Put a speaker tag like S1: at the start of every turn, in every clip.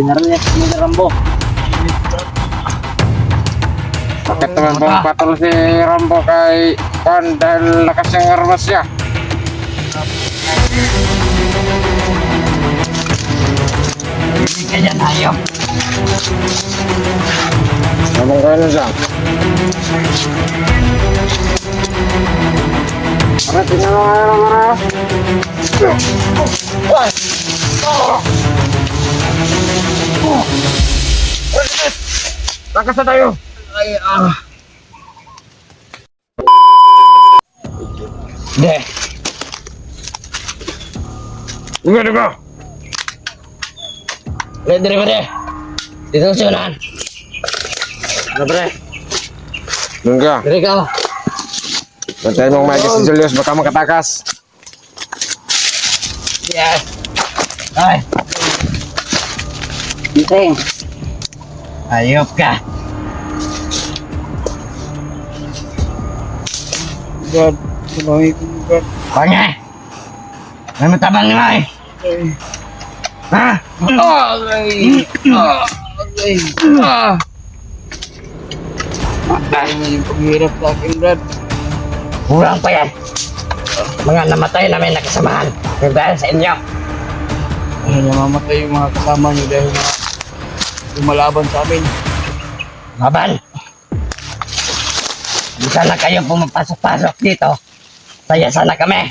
S1: Pinarinig ni Rambo.
S2: Bakit naman pong patol si Rambo kay Juan dahil lakas yung armas niya?
S1: Hindi ka dyan, hayop.
S2: Namang kayo na siya. Para tingnan mo nga naman ako. Lakas na tayo.
S1: Hindi.
S2: Duga.
S1: Pre. Dito sa unahan. Ano pre?
S2: Duga.
S1: Diri ka.
S2: Bantayan mong Mike si Julius, baka makatakas.
S1: Yeah. Ay. Bising. Hayop ka.
S2: God, salamin ko God.
S1: Pangya. May matabang ni Mai. Ha?
S2: Yung paghirap sa akin, Brad.
S1: Kurang pa yan. Mga namatay namin nakasamahan. Dahil sa inyo.
S2: Ay, namamatay yung mga kasama niyo dahil lumalaban sa amin.
S1: Laban. Di sana kayo pumapasok-pasok dito. Saya sana kami.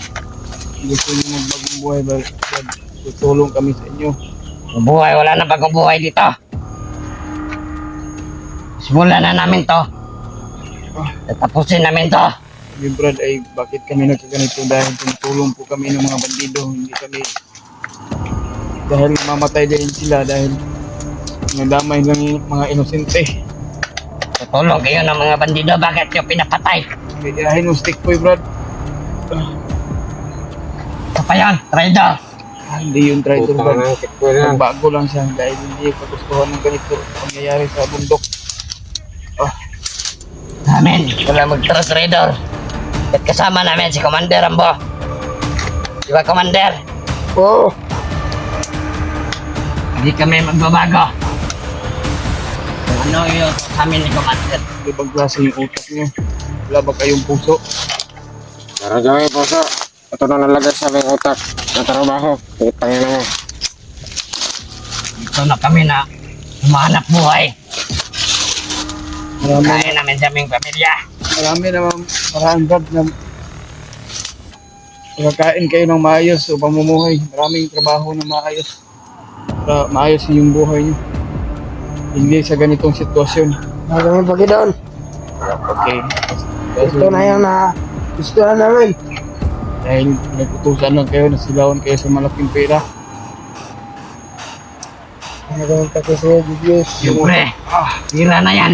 S2: Gusto niyo magbagong buhay, Brad. Tutulong kami sa inyo.
S1: Buhay, wala na bagong buhay dito. Simulan na namin to. Tapusin namin to.
S2: Yung Brad, ay bakit kami nagkaganito dahil tumutulong po kami ng mga bandido. Hindi kami dahil mamatay din sila dahil nadamay lang yung mga inosente.
S1: Tutulong kayo ng mga bandido. Bakit yung pinapatay?
S2: Gayahin yung stick boy, Brad.
S1: Ito pa yan, traitor.
S2: Hindi yung traitor, Brad. Nagbago lang siya dahil hindi kagustuhan ng ganito pangyayari sa bundok.
S1: Amen. Wala mag-traitor. At kasama namin si Commander Rambo. Di ba, Commander?
S2: Oo.
S1: Hindi kami magbabago. Kung ano yung sa amin ni Commander.
S2: Ibang klase yung utak niyo. Wala ba kayong puso?
S3: Meron dyan yung puso. Ito na nalagay sa aming utak na trabaho. Itangin na mo.
S1: Dito na kami na humanap buhay. Kain namin sa aming pamilya.
S2: Marami naman paraan, Brad, na makakain kayo ng maayos o pamumuhay. Maraming trabaho na maayos para maayos yung buhay niyo. Hindi sa ganitong sitwasyon.
S4: Magaling pagi doon.
S2: Okay.
S4: Ito na yung na gusto na namin.
S2: Dahil nagputusan lang kayo, nasilawan kayo sa malaking pera.
S4: Magaling pagi sa Diyos.
S1: Siyempre, hira na yan.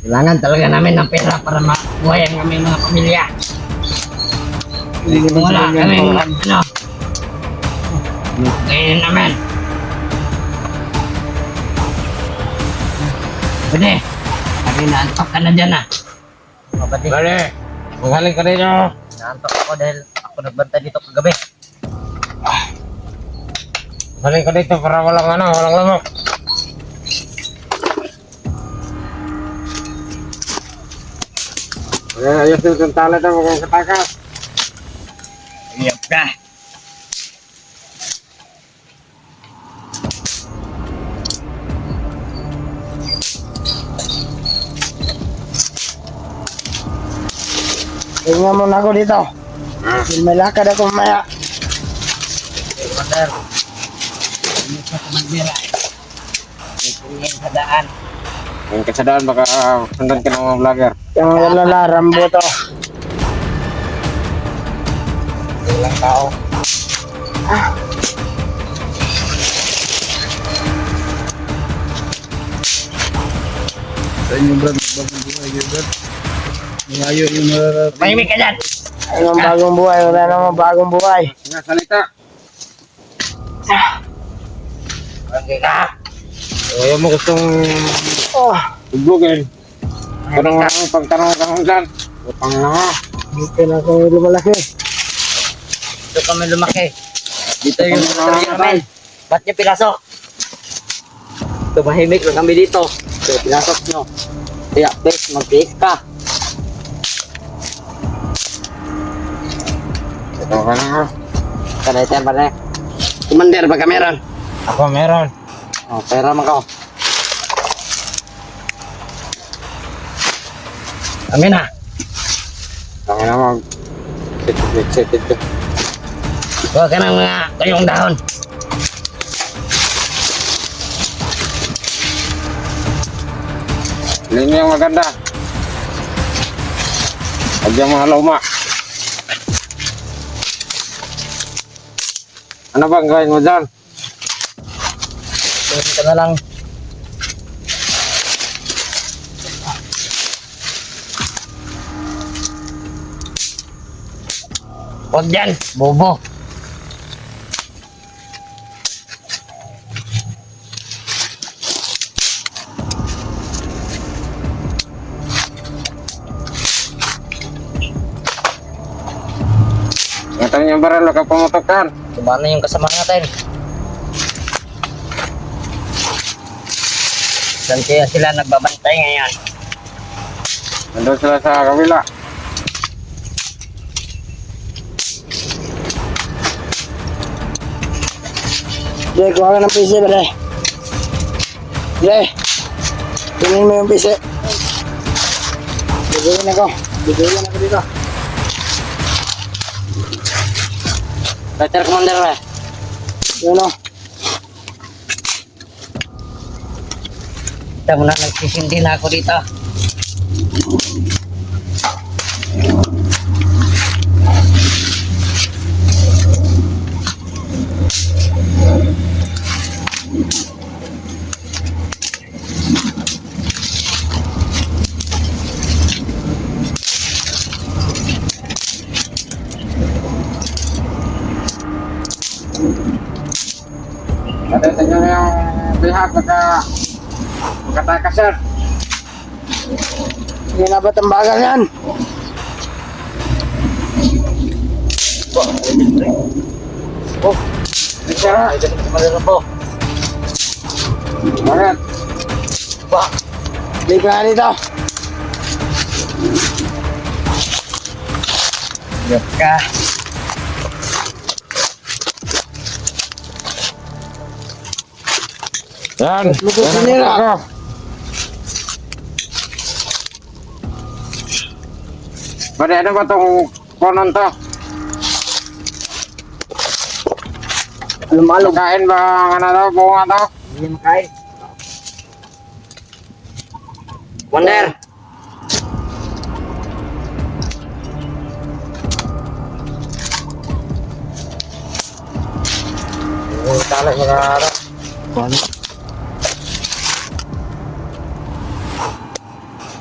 S1: Kailangan talaga namin ng pera para mabuhay ang aming mga pamilya.
S2: Hindi naman
S1: Kung wala
S2: sa ganyan
S1: kami,
S2: paraan.
S1: kainin namin. Pwede, kami naantok ka na dyan Kapatid,
S3: Dali! Magaling ka rin nyo!
S1: naantok ako dahil ako nagbantay dito kagabi.
S3: Magaling ka dito para walang lamok. Ayos din itong talat na mukhang katakas.
S1: Iyop ka.
S4: Tingnan mo na ako dito. May lakad ako mamaya.
S1: Commander, hindi ka magbira. May tingin sa daan.
S3: Yung kasadaan baka sundan ka ng mga vlogger.
S4: Yung lalala, Rambo to.
S1: Ilang tao.
S2: Sa inyo, Brad, magbagong buhay kayo, Brad. Malayo yung mararating.
S1: Mahimik ka dyan.
S4: Yung bagong buhay, wala namang bagong buhay.
S3: Nga salita!
S1: Okay ka.
S3: Ayaw mo gustong
S4: Oh,
S3: tublugin. Tanong lang ang pagtanong ka kung dyan. Utang na nga.
S4: dito na ako lumalaki.
S1: Dito kami lumaki. Dito yung
S3: Kami
S1: sarili namin. Ba't niyo pinasok? Tumahimik lang kami dito. So, pinasok nyo. Kaya, please, mag-tiis ka.
S3: Ito ka na ako.
S1: Kanay ba na? Commander, ba ka meron?
S3: Ako meron.
S1: Oh, pera mo ka. Amin na.
S3: Kami na mag... Excited ka.
S1: Huwag ka ng mga kayong dahon.
S3: Linya yang maganda. Huwag yung mga luma. Ano bang gawin mo dyan?
S1: Tingin ka na lang. Huwag dyan, bobo.
S3: Ingatan yung baril, huwag kang pumutukan.
S1: Kumana yung kasama natin. Saan kaya sila nagbabantay ngayon?
S3: Nandun sila sa kabila.
S4: Jay, kuha ka ng PC, pare. Jay, kunin mo yung PC. Bigyan ako dito.
S1: Better Commander ba?
S4: Yun o.
S1: Kita mo na, nagsisindi na ako dito.
S3: Pati nyo yung pihak magkatakas sir.
S4: Hindi na ba tambagan yan?
S3: Sir,
S1: Ay, ganun sa malala po.
S3: bakit?
S1: Ba?
S4: Hindi ka nga dito.
S1: Yap ka.
S3: Yan.
S4: Lukos
S3: Yan ang
S4: nila.
S3: ako. Pwede, ano ba itong konon to?
S1: Lumalog.
S3: Kain ba ang ano to? Bunga to?
S1: Hindi makain. Commander! Yung tala niya na ano.
S4: Paano?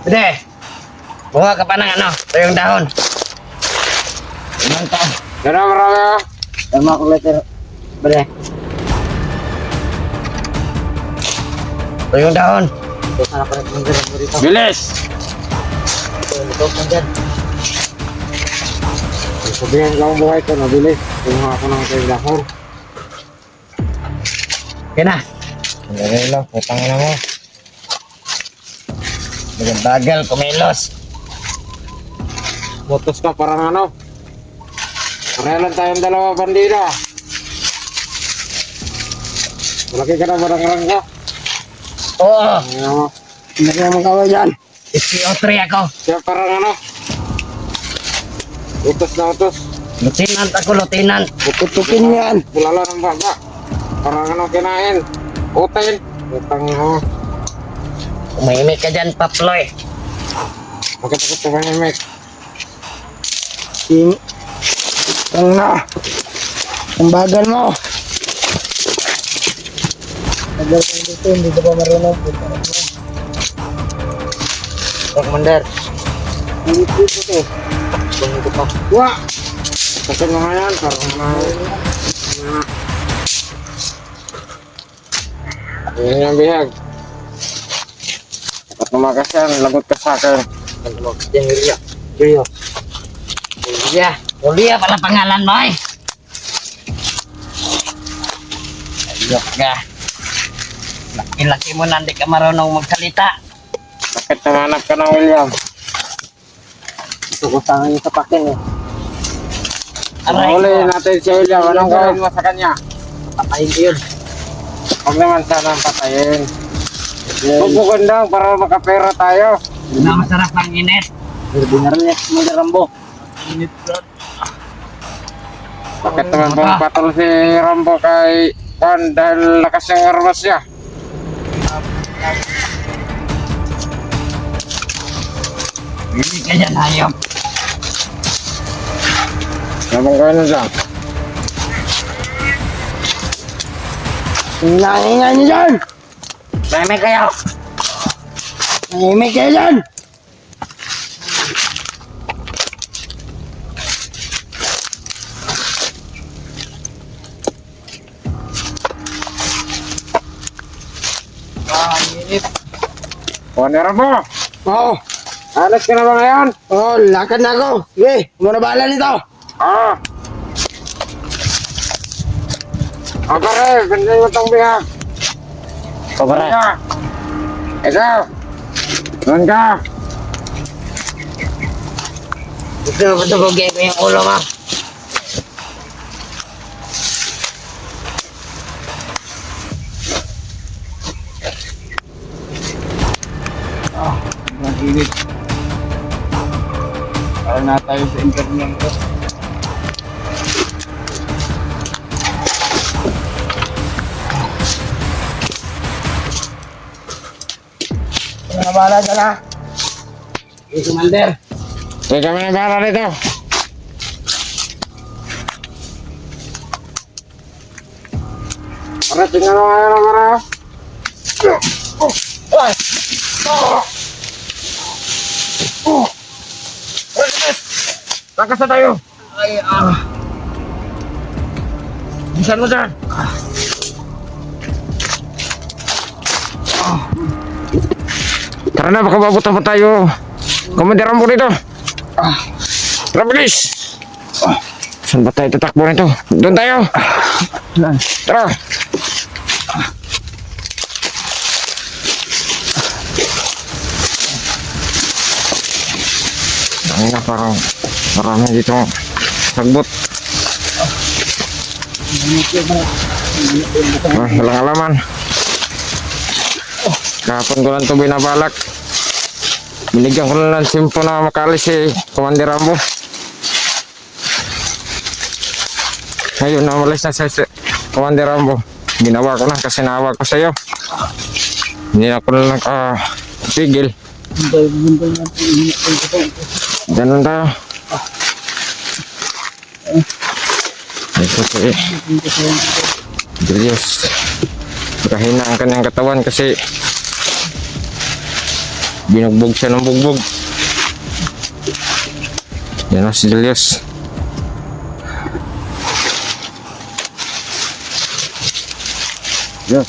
S1: Pwede! Buha ka pa ng ano, ito yung dahon. Iman to.
S3: Yan ang marami oh.
S1: Tama ko letter. Pwede. Ito yung dahon. Ito sana pa rin mo dito.
S3: Bilis!
S1: Ito mo dyan.
S3: Sabihan ko ang buhay ko, nabilis. Kumuha ako ng dahon.
S1: Yan na.
S3: Hindi lang, putang ina mo.
S1: Bagal, kumilos.
S3: Butos ka parang ano. Pareho lang tayong dalawa bandida. Malaki ka na barang-barang ka.
S1: Oo.
S3: Ano,
S4: Hindi ka naman kaway dyan.
S1: SPO3 ako.
S3: siya parang ano. Utos na utos.
S1: Lieutenant ako, lieutenant.
S4: Tutukin yan.
S3: Bulala ng baba. Parang ano kinain. Utin. Utang mo.
S1: Umahimik ka dyan, Paploy.
S3: Bakit ako tumahimik?
S4: Sing. Ang na. Ang bagal mo. Tagal kang dito, hindi ka pa marunong.
S1: Commander.
S3: Hindi dito to.
S1: Bungo ko pa.
S3: Wah! Kasi mga yan, parang yun yung bihag. Dapat lumakas yan, lagot ka sa akin.
S1: Ano mo? Yan, Julia. Julia. Julia. Julia pala pangalan mo eh. Yok ka. Laki-laki mo na, hindi ka marunong magsalita.
S3: Bakit namanap ka ng William?
S4: Gusto ko sana yung sapakin eh.
S1: Aray
S3: Huli
S1: ko.
S3: natin si William. Anong gawin mo sa kanya?
S4: Patayin ko yun.
S3: Huwag naman sana patayin. Bubukan lang para makapera tayo.
S1: Na masarap ang init.
S4: Binaral niya si Commander Rambo.
S2: Init, Brad.
S3: Bakit naman pumapatol si Rambo kay Juan dahil lakas yung armas niya?
S1: Hindi ka dyan, hayop.
S3: Anong gawin mo dyan?
S4: Ingay niyo dyan!
S1: Meme kayo.
S4: Nahimik kayo dyan!
S2: Init.
S3: Juan ni Rambo!
S4: Oo.
S3: Alas ka na ba ngayon?
S4: Oo, lakad na ako. Sige, muna bahala nito.
S3: Ah! O pare, pinday mo itong bihag.
S1: O, pare.
S3: Ikaw! Doon ka!
S1: Gusto mo patubugin ko yung ulo mo.
S2: Ang init. Para na tayo sa internet ko.
S4: Muna bahala dyan ha.
S1: Hey, Commander.
S3: Hindi kami na bahala dito. Para tingnan mo ngayon ang para. Lakas na tayo. Bisan mo dyan. Tara na, baka mabuta pa tayo. Komanderan mo dito. Tara, bilis. Saan ba tayo tatakbo nito? Doon tayo. Tara. Ang na, parang marami dito sagbot. Walang alaman. Kahapon ko lang ito binabalak. Binigyan ko lang ng simpo na makalis si Commander Rambo. Ngayon namalis na si Commander Rambo. Ginawa ko na kasi nawa ko sa iyo. Hindi na ako na nakapigil. Ganun tayo. Ito po eh. Diyos. Kahina ang kanyang katawan kasi binugbog siya ng bugbog. Yan o si Julius. Yes.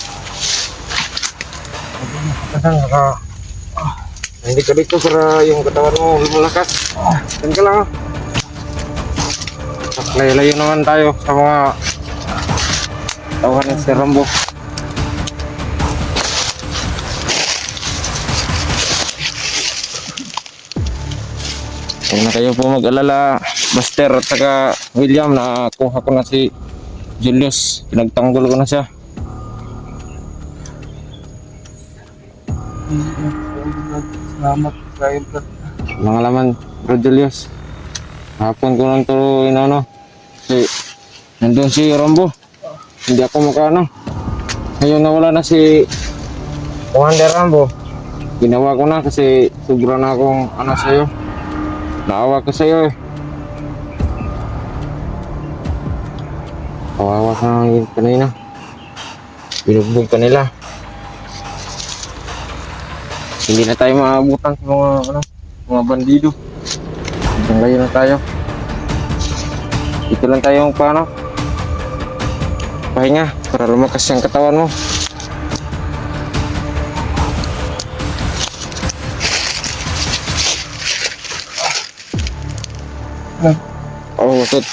S3: Hindi ka dito para yung katawan mo lumalakas. Yan ka lang. Layo-layo naman tayo sa mga tawahan si Rambo. Huwag na kayo po mag-alala, Buster at saka William, na kuha ko na si Julius. Pinagtanggol ko na siya.
S2: Salamat kayo, Brad.
S3: Mga laman, Bro Julius. Hapon ko lang ito inano. Kasi nandun si Rambo. Hindi ako makaano. Ngayon nawala na si Commander Rambo. Ginawa ko na kasi sobra na akong ano sa'yo. Naawa ko sa'yo eh. Kawawa sa kanina. Binugbog ka nila. Hindi na tayo maabutan sa mga bandido. Hanggang ngayon na tayo. Ito lang tayong paano pahinga para lumakas yung katawan mo. Oh, wasot.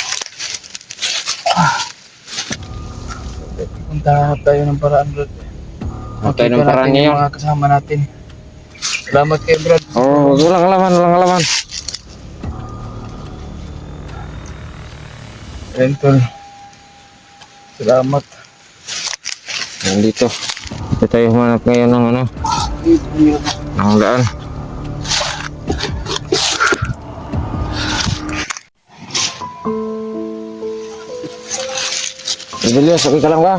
S2: Maghahanap tayo ng paraan, Brad.
S3: Hanap tayo ng
S2: Makita
S3: paraan
S2: natin
S3: niya.
S2: yung mga kasama natin. Salamat kay Brad.
S3: Oh, walang laman, walang laman.
S2: Ayun, tol. Salamat.
S3: Nandito. Ito tayo humanap ngayon ng ano, ng daan. Julius, okay ka lang ba?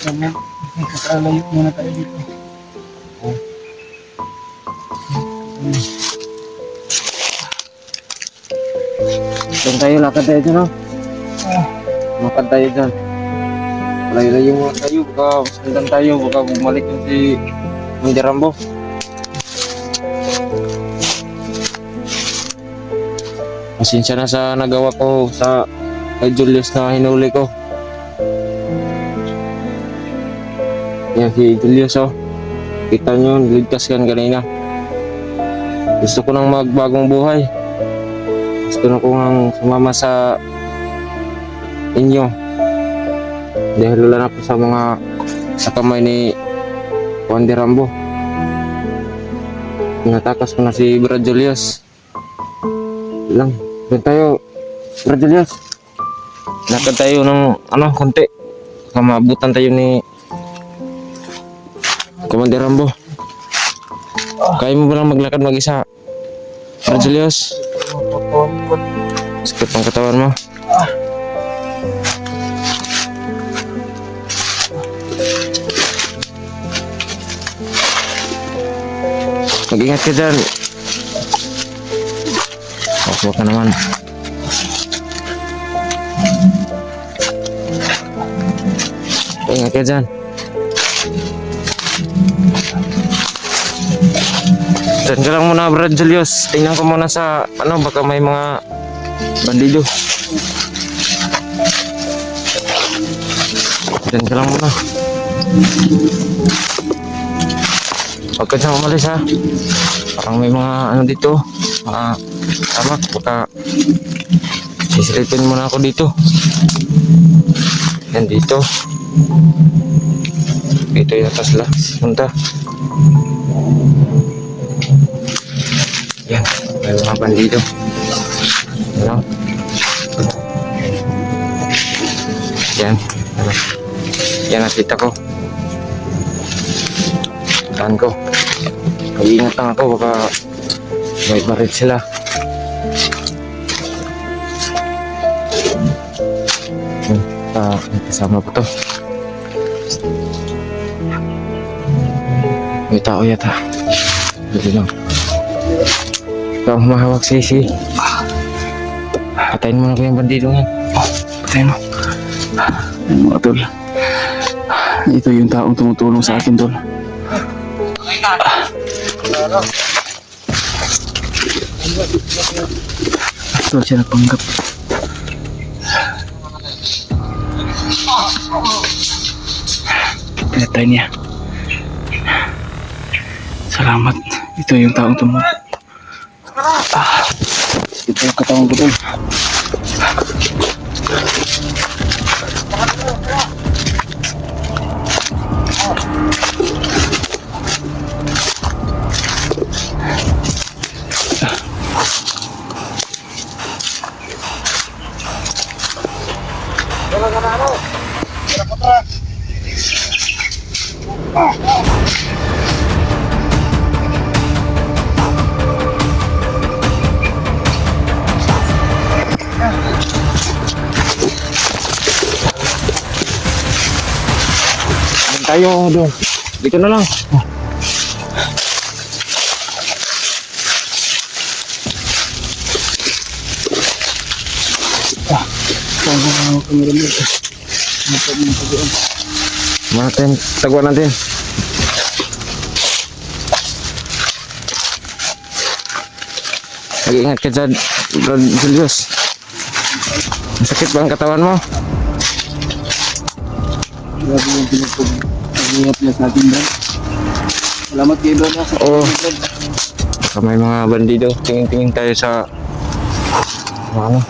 S2: Salamat. Nakakalayo muna tayo dito.
S3: Doon tayo, lakad tayo dyan, no? Lakad tayo dyan. Layo-layo muna tayo, baka masundan tayo, baka bumalik yung si Hindi Rambo. Pasensya na sa nagawa ko sa kay Julius na hinuli ko. Yan si Julius, oh. Kita nyo, niligtas kan kanina. Gusto ko nang magbagong buhay. Gusto na ko nang sumama sa inyo. Dahil wala na po sa mga sa kamay ni Hindi Rambo. Pinatakas ko na si Brad Julius. Lang, doon tayo, Brad Julius. Lakad tayo ng ano, konti. Baka maabutan tayo ni Commander Rambo. Kaya mo ba lang maglakad mag-isa? Brad Julius? Sakit ang katawan mo. Mag-ingat ka dyan. Huwag ka naman. Ingat ka dyan. Diyan ka lang muna, Brad Julius. Tingnan ko muna sa ano, baka may mga bandido. Diyan ka lang muna. Huwag ka dyan umalis, ha. Parang may mga ano dito, mga tamak, baka sisilipin muna ako dito. Yan dito. Dito yata sila punta. Yan, may mga bandido. Ano? Yan, ano? Yan nakita ko. Saan ko? Mag-iingat lang ako, baka may barit sila. Kasama ko to. May tao yata. Dali lang. Ikaw ang humahawak si Isi. Patayin mo na ko yung bandido yan.
S2: Patayin mo. Ayun mga tol. Ito yung taong tumutulong sa akin, tol. Tol, siya nagpanggap. Pinatay niya. Salamat. Ito yung taong tumulong. Ito yung katawang ko, tol.
S3: Tayo doon. Dito na lang. Natin, taguan natin. Mag-ingat ka dyan, Brad Julius. Masakit ba ang katawan mo?
S2: Grabe yung pinagpag-ingat niya sa atin, Brad. Salamat kay Brad sa
S3: Oo.
S2: Brad.
S3: Baka may mga bandido. Tingin-tingin tayo sa ano.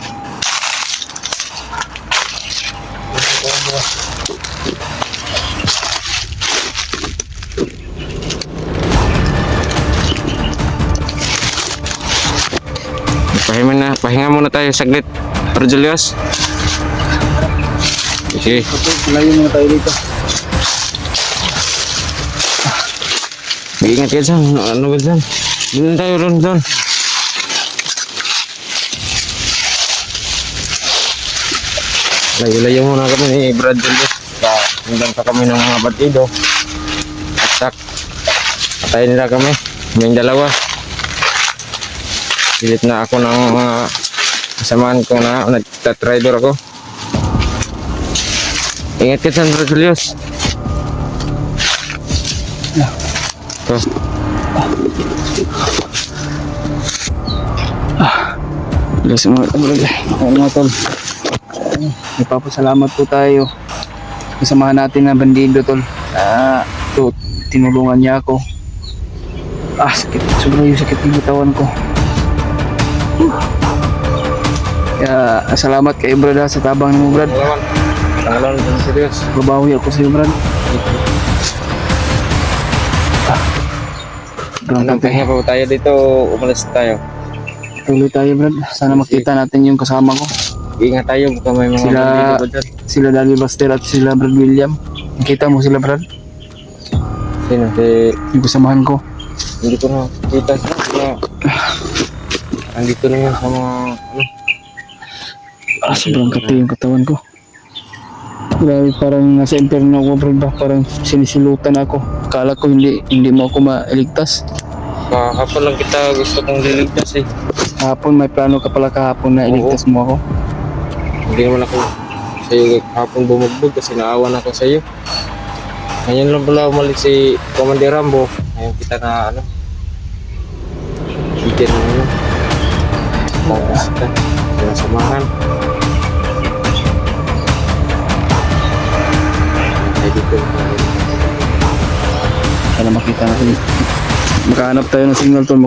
S3: Pahinga muna tayo saglit. Bro Julius. Sige.
S2: Layo muna tayo dito.
S3: Ingat ka dyan. Ano ba dyan? Doon tayo doon. Layo-layo muna kami ni Brad Julius. Hanggang pa kami ng mga batido. At patayin nila kami. Yung dalawa. Pilit na ako ng mga kasamaan ko na nagtatrider ako. Ingat ka dyan, Brad Julius. Ito.
S2: Bless mo. Mga tol. Nagpapasalamat po tayo. Kasamahan natin na bandido tol. Tinulungan niya ako. Sakit. Sobrang yung sakit ng katawan ko. Kaya salamat kay Brad sa tabang mo Brad.
S3: Tangalan, serius.
S2: Babawi ako sa iyo Brad.
S3: Anong pahinga pa tayo dito? Umalis tayo.
S2: Tuloy tayo Brad. Sana makita natin yung kasama ko.
S3: Ingat tayo, baka may mga bandido ba dyan?
S2: Sila Dali Baster at sila Brad William. Nakita mo sila Brad?
S3: Sino?
S2: Yung kasamahan ko.
S3: Hindi ko na kita sila. Andito na yun sa mga
S2: Sobrang kati yung katawan ko. Grabe, parang nasa impyerno ako Brad ba? Parang sinisilutan ako. Akala ko hindi mo ako mailigtas.
S3: Kahapon lang kita gusto kong liligtas eh.
S2: Kahapon may plano ka pala kahapon na iligtas mo ako.
S3: Hindi naman ako sa'yo kahapon bumugbog kasi naawan ako sa'yo. Ngayon lang pala umalis si Commander Rambo. Ngayon kita na bigyan ng kita. Sinasamahan. Ay dito.
S2: Sana makita natin. Makahanap tayo ng signal tol.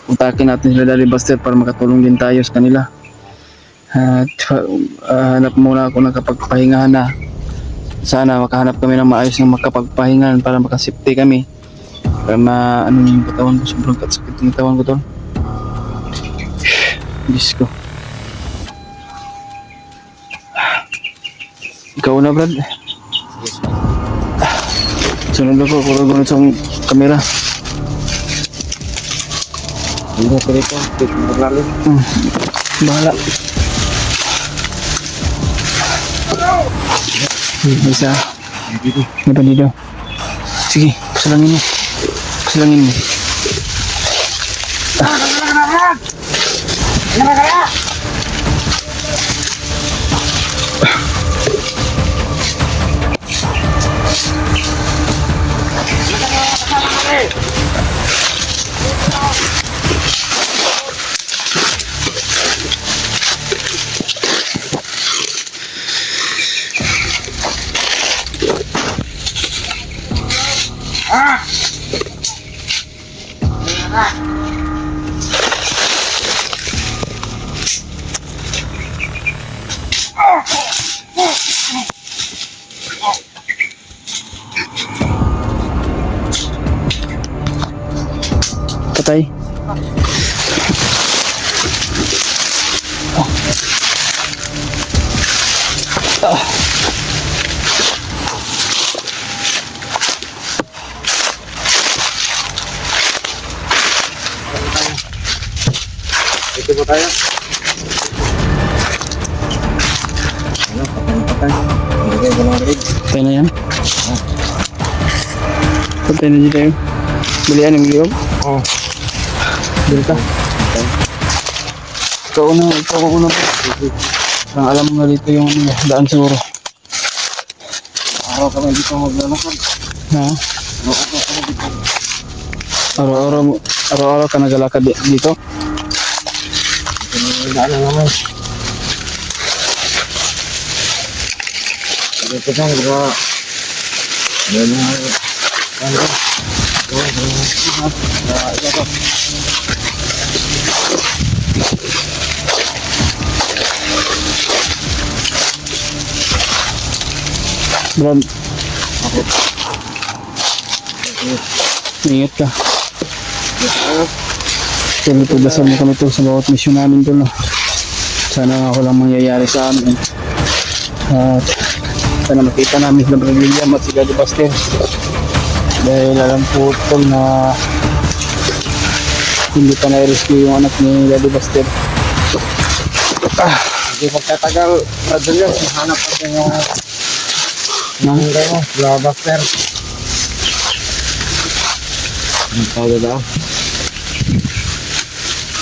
S2: Utakin natin sila Dali Baster para makatulong din tayo sa kanila. At hanap muna ako ng kapagpahingahan na. Sana makahanap kami ng maayos ng makapagpahingahan para makasipte kami. Para yung katawan ko. Sobrang sakit yung katawan ko tol. Diyos ko. Ikaw na Brad. Sunod ako. Kurag sa kamera.
S3: Hindi ko dito. Dito maglalim.
S2: Bahala. Isa. May bandido. Sige, pasalangin mo. Pasalangin mo. Patay.
S3: Dito po tayo. Patay. Hindi kayo ganang rig.
S2: Patay na yan. Patay na dito yun. Balian yung liyog.
S3: Oh.
S2: Dito ka. Ikaw una pa. Parang alam mo nga dito yung daan siguro.
S3: Araw kami dito maglalakad.
S2: Ha? Araw-araw ka naglalakad dito?
S3: Daan na naman. Dito lang, bro.
S2: Brad. Ingat ka. Pero ito, dasal mo kami to sa bawat mission namin to, no? Sana nga ako lang mangyayari sa amin. At sana makita namin si Brother William at si Daddy Buster. Dahil alam po tol na hindi pa na-rescue yung anak ni Daddy Buster.
S3: Hindi magtatagal, Brother Julius, hanap natin yung nangyay mo, Buster. Ang tawag daw.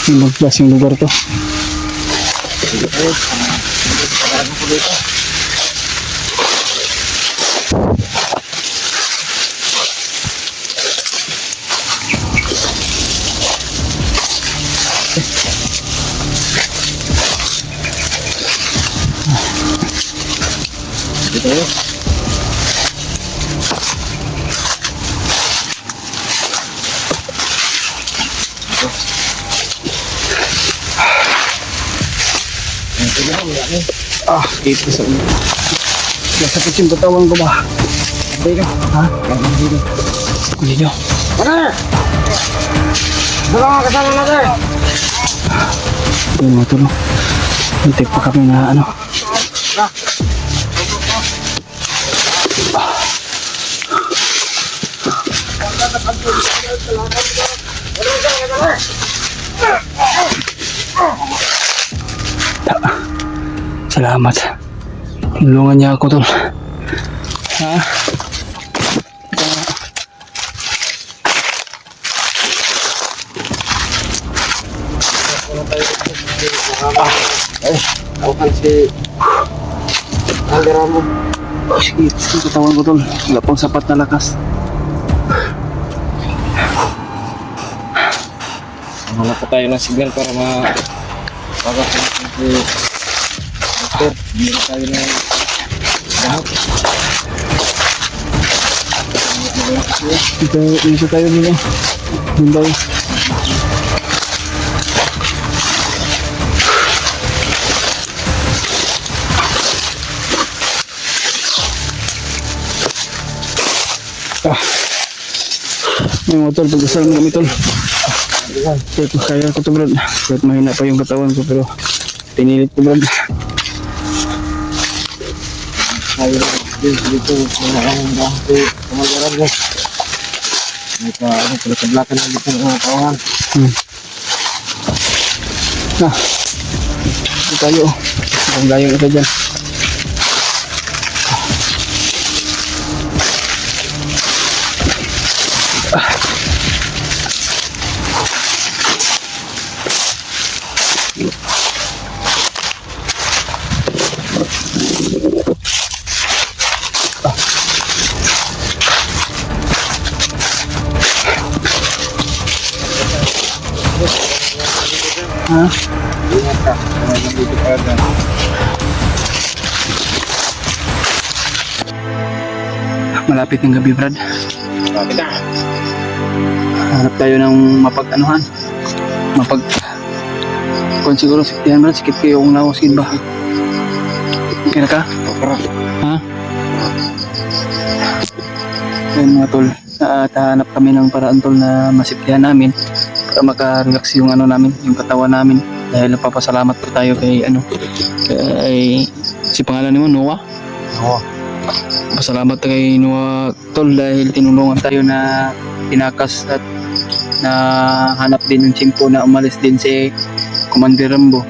S2: Ibang klaseng lugar to. Dito sa inyo. Nasakit yung katawan ko ba? Dito. Ha? Dito. Dito.
S3: Ano? Dala nga kasama natin.
S2: Yung mga tulong. Hintik pa kami na ano. Salamat. Tulungan niya ako, tol. Ha?
S3: Awakan si Andera mo.
S2: Sige, sige, katawan ko, tol. Wala pang sapat na lakas.
S3: Hanap pa tayo ng signal para mapagas natin si Buster. Hindi na tayo ng lahat.
S2: Dito tayo nila. Doon tayo. Yung mga tol, pag-asal mo kami, tol. Kaya ko to, brad. Kahit mahina pa yung katawan ko, pero pinilit ko, brad.
S3: Tayo dito ang dahil si Kumandaran mo. May pagkablakan na dito ng kawan.
S2: Dito tayo. Ang layong isa dyan. Ha?
S3: Ingat ka. Kaya nandito ka dyan.
S2: Malapit ng gabi, brad.
S3: Bakit na?
S2: Hanap tayo ng mapag-anuhan. Kung siguro siktihan, brad. Sikit kayo kung nawasin ba. Okay na ka?
S3: Okra.
S2: Ha? Ayun mga tol. At hanap kami ng paraan, tol, na masiptihan namin para maka-relax yung ano namin, yung katawan namin. Dahil napapasalamat po tayo kay si pangalan ni mo, Noah.
S3: Oo.
S2: Pasalamat kay Noah, tol, dahil tinulungan tayo na tinakas at na hanap din yung tiyempo na umalis din si Commander Rambo.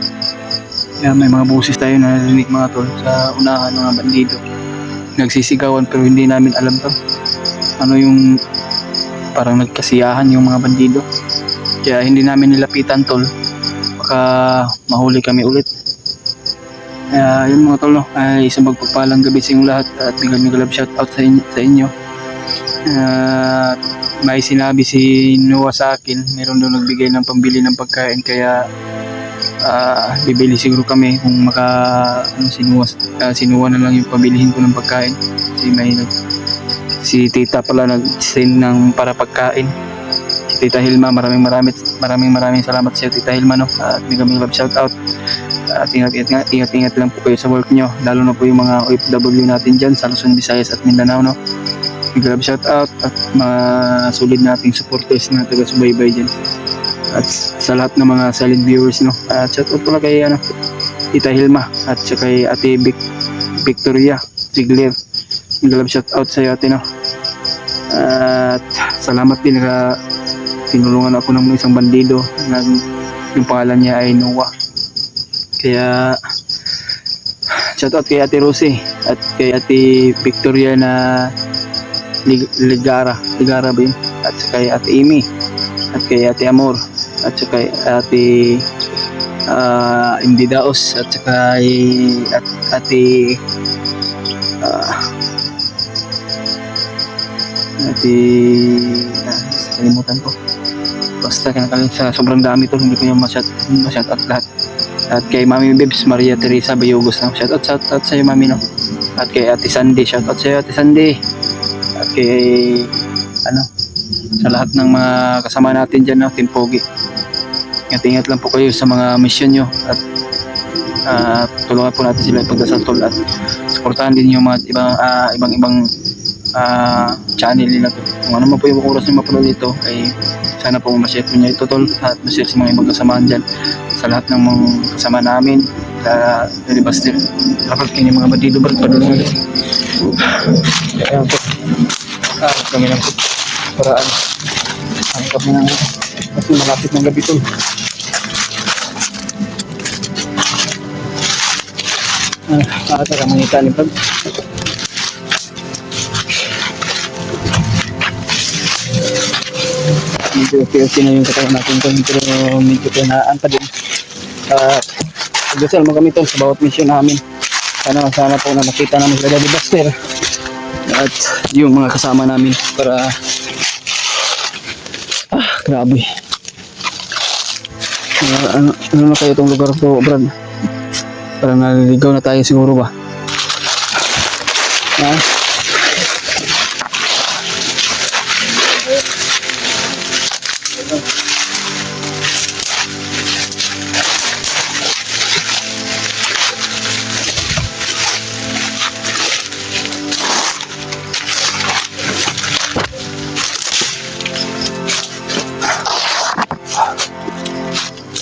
S2: Kaya may mga boses tayo na narinig, mga tol, sa unahan ng mga bandido. Nagsisigawan pero hindi namin alam to. Ano yung parang nagkasiyahan yung mga bandido. Kaya hindi namin nilapitan, tol. Baka mahuli kami ulit. Kaya yun mga tol, no? Ay isang magpagpalang gabi sa inyong lahat at bigyan love shoutout sa inyo. May sinabi si Noah sa akin, meron doon nagbigay ng pambili ng pagkain, kaya bibili siguro kami kung si Noah na lang yung pabilihin ko ng pagkain. Si tita pala nag-send ng para pagkain. Si Tita Hilma, maraming salamat sa Tita Hilma, no? At bigyan love shoutout. At ingat lang po kayo sa work nyo, lalo na po yung mga OFW natin dyan sa Luzon, Visayas at Mindanao, no? Big love shout out at mga solid nating supporters na taga-subaybay dyan. at sa lahat ng mga silent viewers, no. At shout out pala kay Tita Hilma at saka kay Ate Victoria Ziegler. Love shout out sa iyo, ate, no. At salamat din na tinulungan ako ng isang bandido na yung pangalan niya ay Noah. Kaya shout out kay Ate Rosie at kay Ate Victoria na Ligara ba yun? At saka kay Ate Amy at kay Ate Amor at saka kay Ate Indy Daos at saka kay Ate kalimutan ko, basta sa sobrang dami to, hindi ko yung ma-shout out lahat. At kay Mami Bibs Maria Teresa Bayugos, no? Shout out sa iyo, Mami, no. At kay Ate Sandy, shout out sa iyo, Ate Sandy. At kay sa lahat ng mga kasama natin dyan, no, Team Pogi. Ingat lang po kayo sa mga mission nyo at tulungan po natin sila ipagdasal tol at supportahan din yung mga ibang channel nila to. Kung ano man po yung oras nyo mapanood dito ay sana po ma-share po nyo ito, tol, at ma-share sa mga ibang kasamahan dyan, sa lahat ng mga kasama namin sa Delibuster. Dapat kayo mga bandido ba padulungan. Ayan po, kami lang po paraan ang kami ng kasi malapit ng gabi, tol. Ata ka mangita ni Brad. Medyo okay na yung katawan natin, tol, pero medyo pinaan pa din. Pagdasal mo kami, tol, sa bawat mission namin. Sana po na makita namin sila Daddy Buster at yung mga kasama namin para grabe. Ano na kayo itong lugar to, Brad? Parang naliligaw na tayo siguro ba? Ha?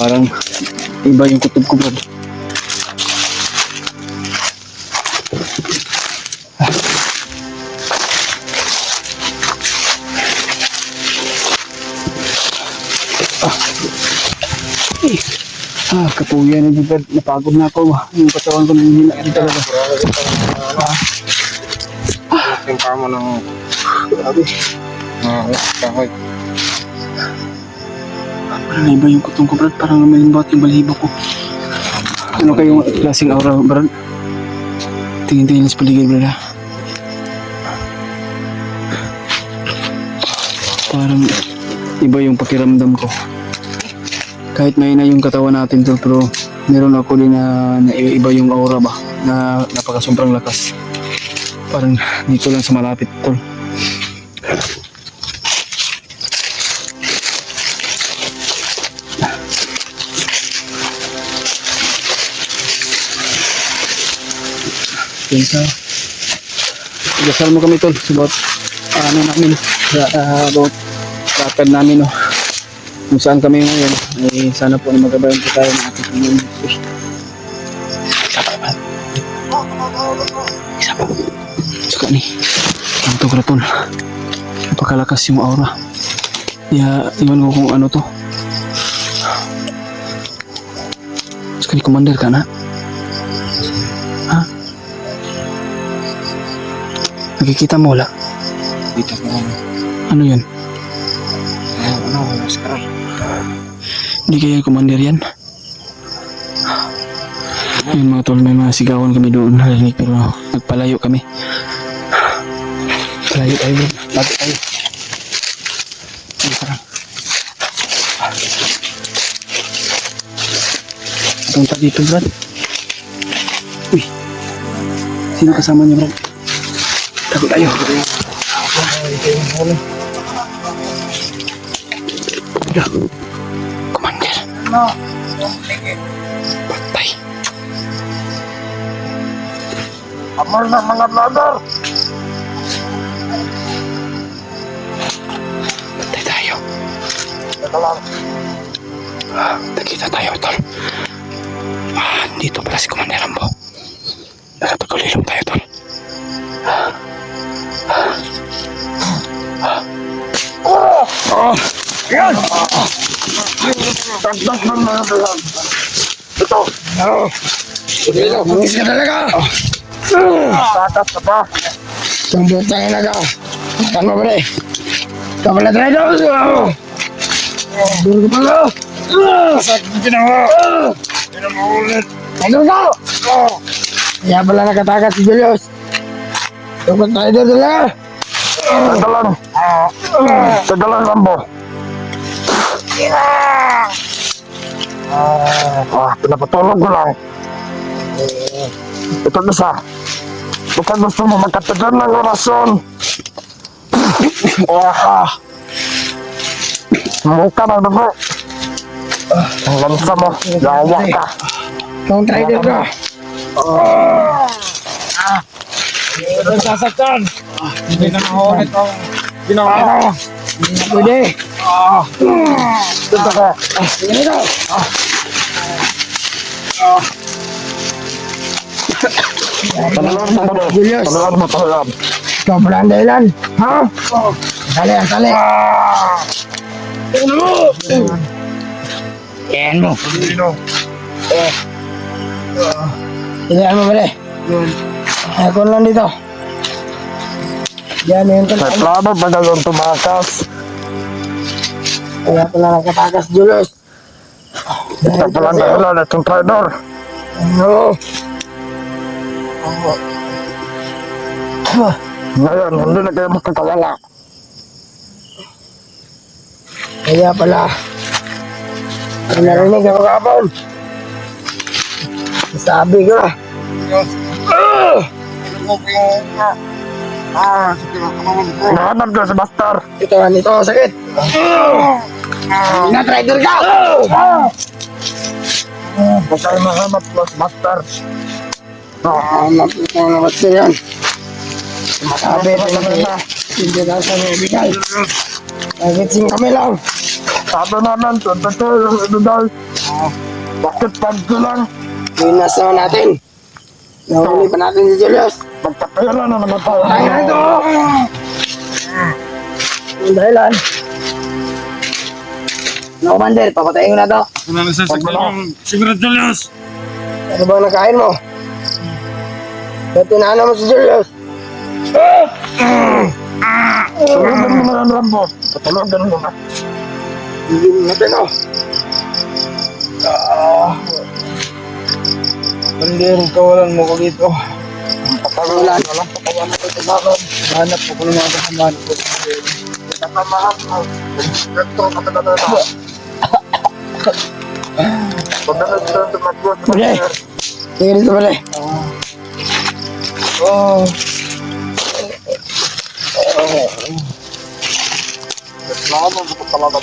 S2: Parang iba yung kutob ko, Brad. Kapuya na dito, Brad. Napagod na ako. Yung katawan ko nanghina rin talaga.
S3: Yung pa mo ng kahoy.
S2: Parang iba yung kutong ko, Brad. Parang malimbot yung balahibo ko. Ano kayong klaseng aura, Brad? Tingin-tingin sa paligid, Brad, ha? Parang iba yung pakiramdam ko. Kahit may na yung katawan natin, tol, pero meron ako din na iba yung aura ba, na napaka-sobrang lakas. Parang dito lang sa malapit, tol. Pinsa. Dasal mo kami, tol, sa bawat namin, bawat lakad namin, no. Kung saan kami ngayon, ay sana po na magabayan po tayo ng ating Panginoon Jesus. Isa pa. Saka ni, ang to, tol. Napakalakas yung aura. Iwan ko kung ano to. Saka ni, commander ka na? Ha? Nakikita mo wala?
S3: Dito ko lang.
S2: Ano yun?
S3: Maskara.
S2: Hindi kaya commander yan? Yun mga tol, may mga sigawan kami doon narinig, pero nagpalayo kami. Palayo tayo, bro. Lapit tayo. Ay, parang punta dito, Brad. Uy, sino kasama niya, Brad? Takot tayo. Commander. Patay.
S4: Amal na mga vlogger!
S2: Patay tayo.
S4: Teka lang. Nakita tayo, tol. Dito pala si Commander Rambo. Nakapagulilong tayo, tol. Yan! Tagdag ng mga dalag. Ito. Ulilong, mangis ka talaga. Tatas ka pa. Tumbutang ina ka. Saan mo ba rin? Ikaw pala trader. Duro ka pala. Sakit ginawa. Hindi mo ulit. Trader ka. Kaya pala nakatakas si Julius. Ikaw trader talaga. Sadalan Rambo. Pinapatulog ko lang. Ito na siya. Baka gusto mo magkatagal ng orasyon. Mukha ng dugo. Ang lansa mo. Yawa ka. Kung trader ka.
S2: Ito sasaktan. Hindi na ako ito. Ginawa.
S4: Hindi na pwede. Ito ka. Sige na. Julius. Ikaw pala ang dahilan. Ha? Sali, sali. Yan mo. Tingnan mo pala. Ako lang dito. Yan yung
S3: May plano ba na yung tumakas?
S4: kaya pala nakatakas, Julius.
S3: Ito pala ang dahilan at yung trader.
S4: Ano?
S3: Ngayon, hindi na kayo magkakawala.
S4: Kaya pala. Ang narinig ako kapon. Sabi ko na.
S3: Nahanap ka si Master.
S4: Ito, sakit. Na-trader ka!
S3: Huwag kayo mahanap ka si Master.
S4: Hanap ito ang nabat siya yan. Masabi ito na hindi na sa mga bigay. Nagitsing kami lang.
S3: Sabi namin, totoo yung idudal. Bakit pagko lang?
S4: Pinas naman natin. Nahuli pa natin si Julius.
S3: Magkapera na naman tayo.
S4: Ay, ito! Ang dahilan. No, Commander, papatayin ko na to.
S2: Wala na sasaktan yung Sigurad Julius.
S4: Ano bang nakain mo? Ba't tinahanap mo si Julius?
S3: Tulugan mo na ang Rambo. Patulugan mo na.
S4: Hindi mo natin, oh.
S2: Commander, kawalan mo ko dito.
S4: Patagulan.
S3: Walang patawanan ko sa bakit.
S2: Hanap ko ng mga kasamahan ko.
S3: Kasamahan mo. Ito, katatata. Pagdalas na tumatwa sa
S4: Okay.
S3: Master.
S4: Sige dito pala.
S3: Reklamo ko talaga.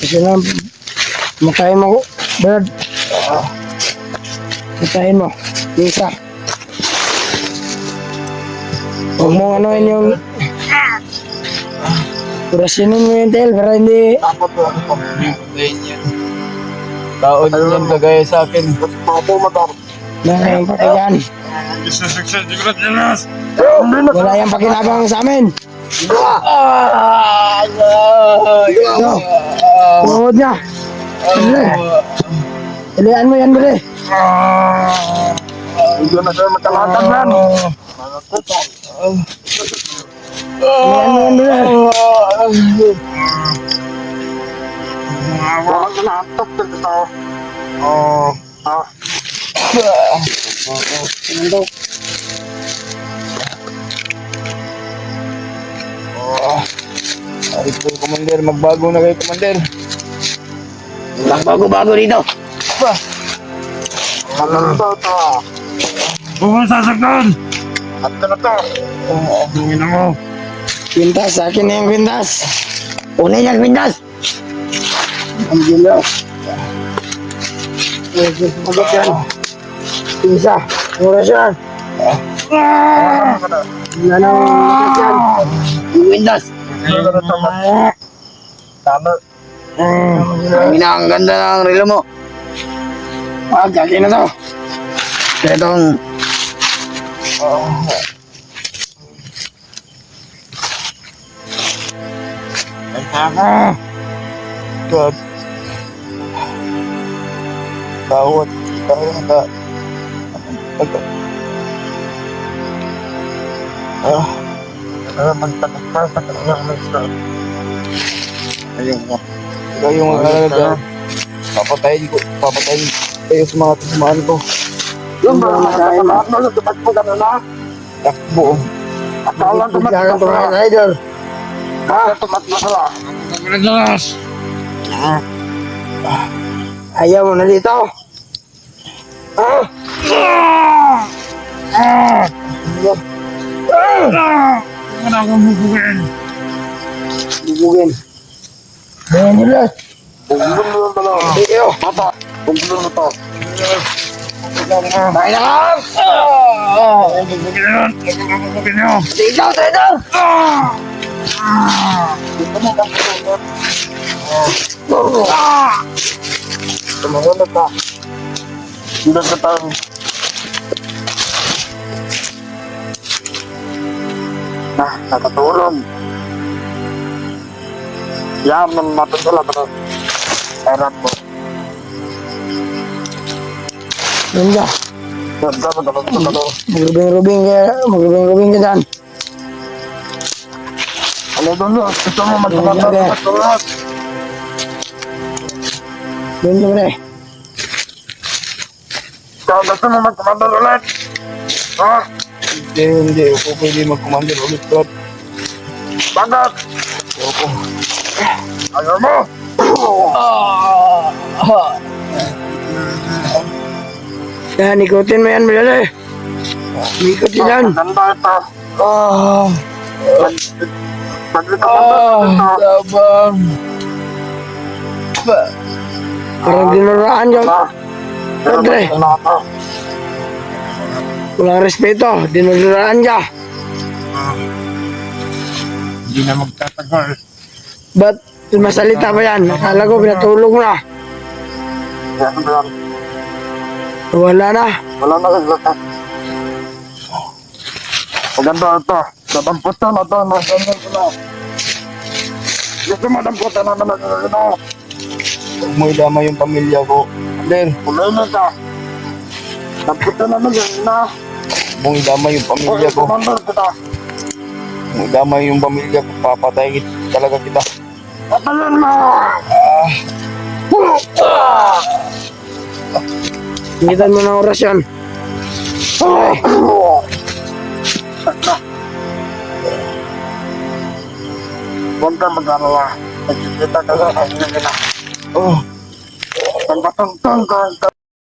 S4: Kasi na, matayin mo ko, Bird. Matayin mo, isa. Huwag mo anuin yung... Kurasinin mo yung tail para hindi...
S3: Tapos po ang
S2: Patayin yan. Taon yan kagaya sa akin.
S3: Papo madam.
S4: Wala yung pakigan.
S2: Sasaktan Sigurad Julius.
S4: Wala yung pakinabang sa amin. Ito. Tuhod niya. Bile. Ilihan mo yan, Bile.
S3: Hindi na kayo magkalakad man.
S4: Ilihan mo yan, Bile.
S3: Wala ka na atok dito.
S4: Sinundok.
S2: Ay po, Commander. Magbago na kayo, Commander.
S4: Bago-bago dito.
S3: Ano to?
S2: Huwag sasaktan!
S3: At na to.
S2: Tungin mo.
S4: Pintas, sa akin na yung pintas. Una yung pintas. Ang gila. Magot yan. Isa. Oras yan. Wala nang lakas yan.
S1: Windows.
S4: Tama.
S1: Ang ganda ng relo mo.
S4: Gagi na to.
S1: Kaya itong
S2: God. Tawad. Tayo na ka. Ikaw yung mag-alaga. Papatayin kayo sa mga tasumaan ko.
S4: Yung mga makain mo, tumat mo gano'n na.
S2: Takbo.
S4: Akala tumat mo sa rider. Ha? Tumat mo sa Ayaw mo na dito. Ha?
S2: Wala akong bubugin.
S4: Bubugin. Bayan nyo lang. Bubugin mo lang pala. Hindi kayo. Mata. Bubugin mo to. Bayan na lang!
S2: Bubugin yun. Bubugin yun.
S4: Dito, dito! Tumagunod na. Hindi ka tayo. Nakatulong. Yan, matutula ba ito? Erap mo. Yan ka. Magrubing-rubing ka dyan. Ano doon mo? Gusto mo magpapatulog? Doon ka rin. Ikaw gusto mo magpapatulog ulit? Ha?
S2: Hindi. Ako pwede mag-commander ulit, God.
S4: Bakit?
S2: Ako.
S4: Ayaw mo? Yan, ikutin mo yan, Bilal eh. Ikutin yan. Ganda ito.
S2: Sabang.
S4: Parang dinuraan yung Padre. Walang respeto, dinuraan ka.
S2: Hindi na magtatagal.
S4: Ba't masalita pa yan? Akala ko pinatulog na. Wala na.
S3: Wala na kaglata. Maganda ito. Dadamputan na ito. Naganyan ko na. Gusto mo damputan na naman ito.
S2: Huwag mo idama yung pamilya ko. Then,
S3: Kulay na ka. Damputan na naman na.
S2: huwag mong idama yung pamilya ko.
S3: Kumandar kita.
S2: Huwag mong idama yung pamilya ko. Papatayin talaga kita.
S3: Patayin mo!
S4: Ingitan mo ng orasyon. Ay,
S3: Huwag ka mag-alala. Nagkikita ka sa kanya na.
S2: Oh,
S3: Tangkatang ka.